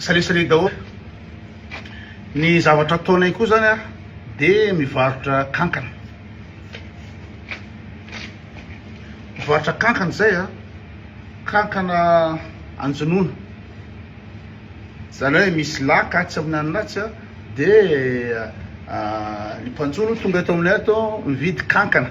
Salut daholo. Ny zavatra ataonay koa zany a de mivarotra kankana. Mivarotra kankana zay a, kankana anjonoina. Zany hoe misy laka tsy amin'ny an'latsy a, de ny mpanjono tonga eto aminay ato mividy kankana.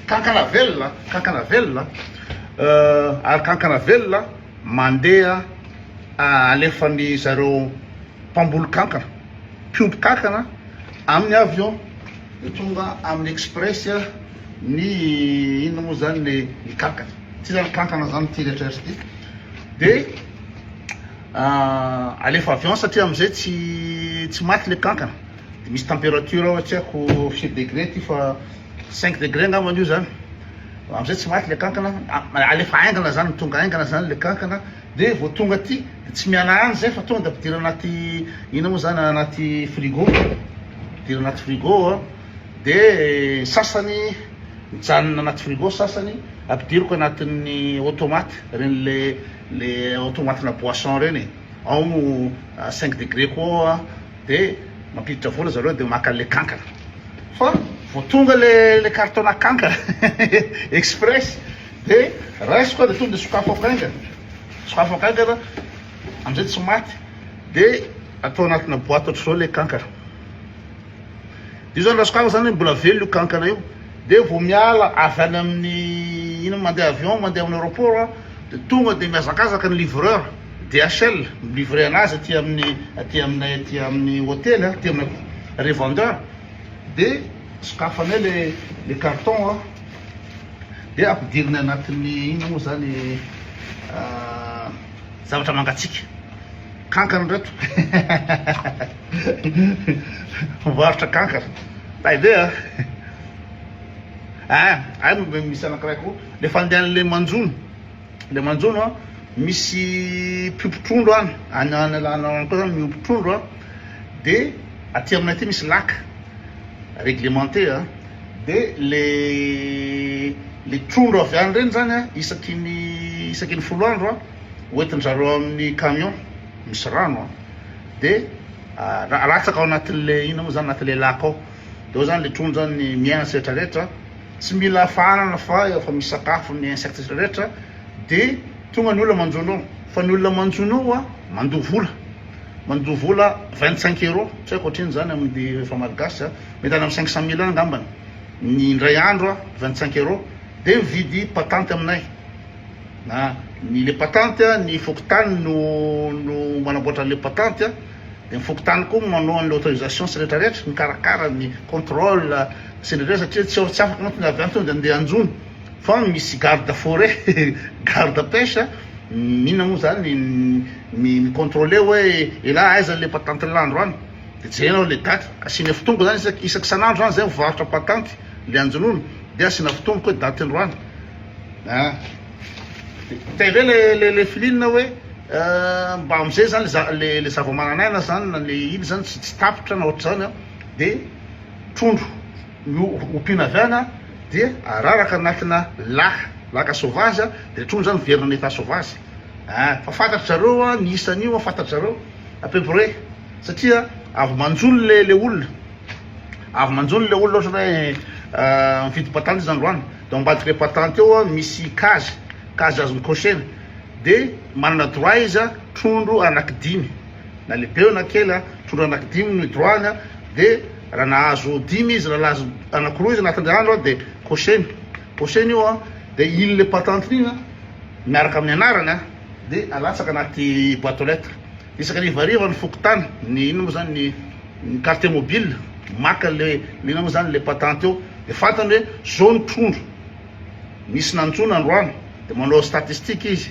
Kankana velona, ary kankana velona mandeha alefan'ny zareo mpamboly kankana, mpiompy kankana amin'ny avion de tonga amin'ny express ny inona moa zany ny kankana. Ty zany kankana zany ty rehetrarehetra ty. De alefa avion satria amizay tsy maty le kankana. De misy température ao tsy haiko firy degré ty fa 5 degré angamba io zany. Amizay tsy maty le kankana, alefa aingana zany, tonga aingana zany le kankana. De vao tonga aty de tsy miala any zay fa tonga de ampidiry anaty ina moa zany anaty frigo, ampidiry anaty frigo de sasany mijanona anaty frigo, sasany ampidiriko anatin'ny automate reny le automatina boisson reny, ao 5 degré koa de mampiditra vola zareo de maka le kankana. Fa vao tonga le carton kankana express de raisiko de tonga de sokafako aingana, amizay tsy maty de atao anatina boîte ohatry zao le kankana. Io zany rasokafako zany mbola velo io kankana io. De vao miala avy any amin'ny ino mandeha avion, mandeha amin'ny aéroport de tonga de miazakazaka ny livreur DHL livrer anazy aty amin'ny hôtel, aty amin'ny revendeur, de sokafanay le carton de ampidiriny anatin'ny ino moa zany zavatra mangatsiaka, kankana reto. Mivarotra kankana. Taide misy anankiray koa le fandehan'le manjono. Le manjono misy mpiompy any koa zany miompy trondro de aty aminay aty misy laka réglementé de le trondro avy any reny zany isaky ny folo andro hoentin-jareo amin'ny camion misy rano de ratsaka ao anatin'le ino moa zany anatin'le laka ao. De ao zany le trondro zany miaina rehetrarehetra, tsy mila fanana fa efa misy sakafo ny insectes rehetra. De tonga ny olona manjono ao, fa ny olona manjono ao mandoa vola 25 €, tsy haiko ohatriny zany amin'ny efa malagasy, mety any amin'ny 500 000 angambany ny indray andro 25 €. De mividy patente aminay, le patente ny fokotany no manamboatra le patente, de ny fokotany koa manao an'le autorisation sy rehetrarehetra, mikarakara ny contrôle sy rehetra, satria tsy afaka anao tonga avy any tonga de andeha anjono, fa misy garde forêt garde pêche mihina moa zany micontrôler hoe ela aiza le patente l'andro any, de jerenao le daty, asina fotomboko zany isaky sanandro any zay mivarotra patente le anjonono, de asina fotomboko hoe daty andro any. Teve le filinina hoe mba amizay zany le zava-manan'aina zany le iny zany tsy tapitra na ohatra zany de trondro ompiana avy any de araraka anatina laka sauvage de trondro zany verina état sauvage. Fa fantatry zareo ny isan'io, fantatry zareo à peu près, satria avy manjono le olona ohatra hoe mividy patente zany androany, de ambadika le patente eo misy cage azo mikosery, de manana droit izy trondro anaky 5, na lehibe na kely trondro anaky 5 ny droit-ny. De raha nahazo 5 izy, raha nahazo anakiroa izy anatin'ny andro de koseny io de iny le patente iny miaraka amin'ny anarany de alatsaka anaty boîte aux lettres. Isaky ny variva ny fokotany ny ino moa zany ny carte mobile, maka le ino moa zany le patente eo, de fantany hoe zao ny trondro misy nanjono androany, de manao statistique izy.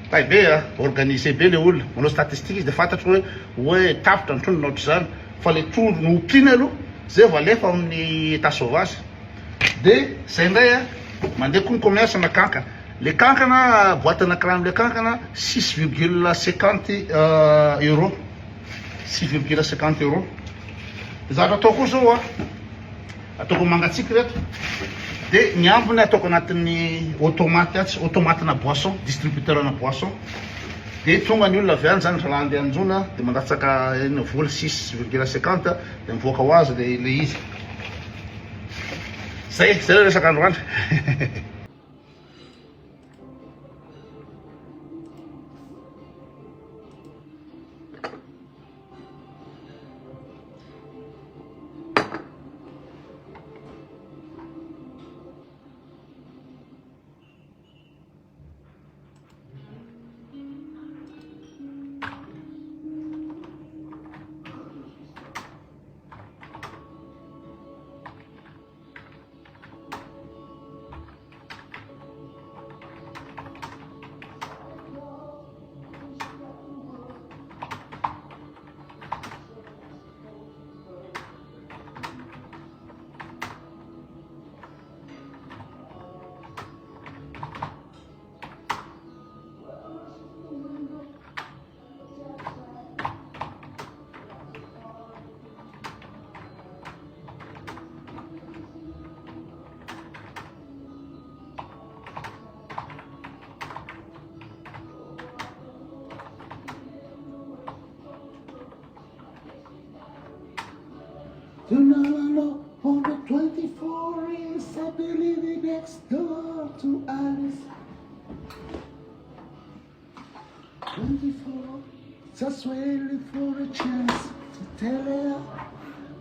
Taibe organisé be le olona, manao statistique izy de fantatry hoe tapitra ny trondro na ohatra zany, fa le trondro no ompiana aloha zay vao alefa amin'ny état sauvage. De zay ndray mandeha koa ny commerce na kankana. Le kankana boîte anankiray am'le kankana 6,50 €, 6,50 €. Zavatra ataoko zao ataoko mangatsiaka reto, de ny ambony ataoko anatin'ny automate, automatina boisson, distributeur na boisson. dia tonga ny olona avy any zany raha andeha anjona dia mandatsaka eny vola 6,50 dia mivoaka ho azy le izy zay le resaka androandro You know, on the 24 is I believe it next door to Alice. 24, just waiting for a chance to tell her.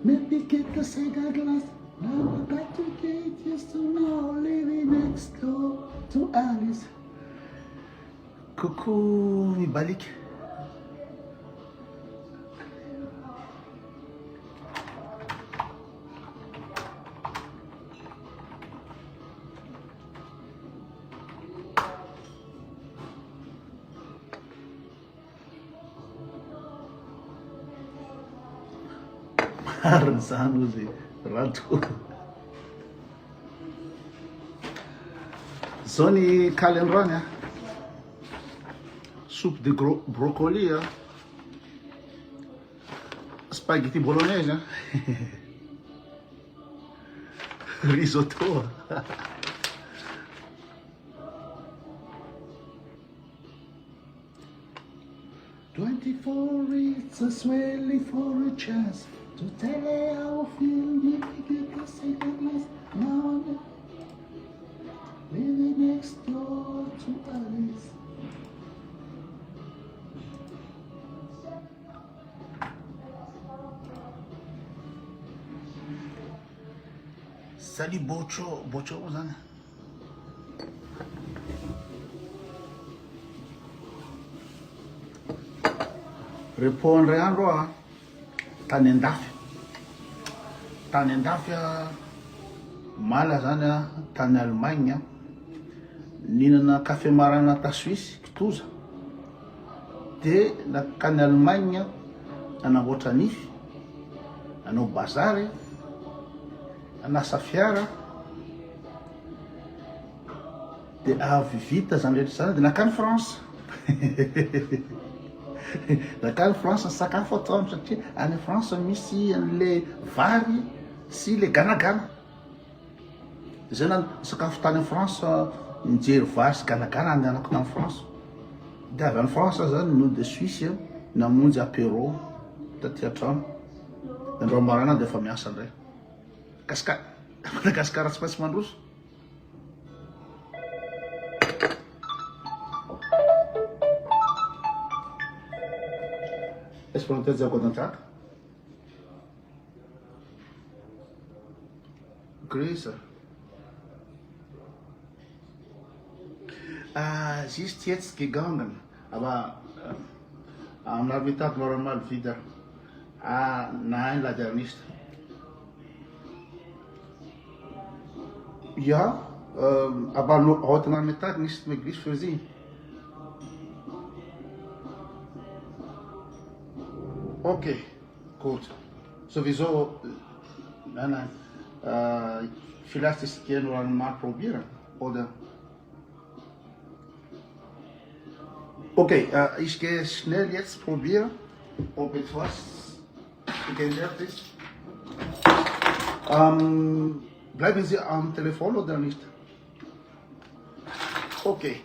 Maybe get the cigar glass. Now I got to get used to now living next door to Alice. Coucou mibaliky mariny zany ozy rato zao ny kaly androany a soupe de brocoli a spaghetti bolognaise a risotto a 24 is a swelly for a chance to tell her how I feel. Maybe get the cigar glass. Now I'm living next door to Alice. Salut Bocho zany repos andray andro a tany an-dafy a mala zany a tany Allemagne a ninana café marana ta Suisse kitoza de nakany Allemagne anamboatra nify anao bazary anasa fiara de avy vita zany rehetra zany de nakany France nakany France ny sakafo ataony satria any France misy an'le vary sy le ganagana zay na sakafo tany France mijery vary sy ganagana andehanako tany France de avy any France zany no de Suisse namonjy apéro taty antrano de andro marana de efa miasa ndray Madagasikara tsy maintsy mandroso Esperantez ao contrato Greece juste jetzt gegangen aber am Nachmittag normal wieder nein leider nicht ja aber heute Nachmittag nicht möglich für Sie okay gut sowieso nein vielleicht ist gerne mal probieren oder okay ich gehe schnell jetzt probieren ob etwas geändert ist bleiben Sie am Telefon oder nicht okay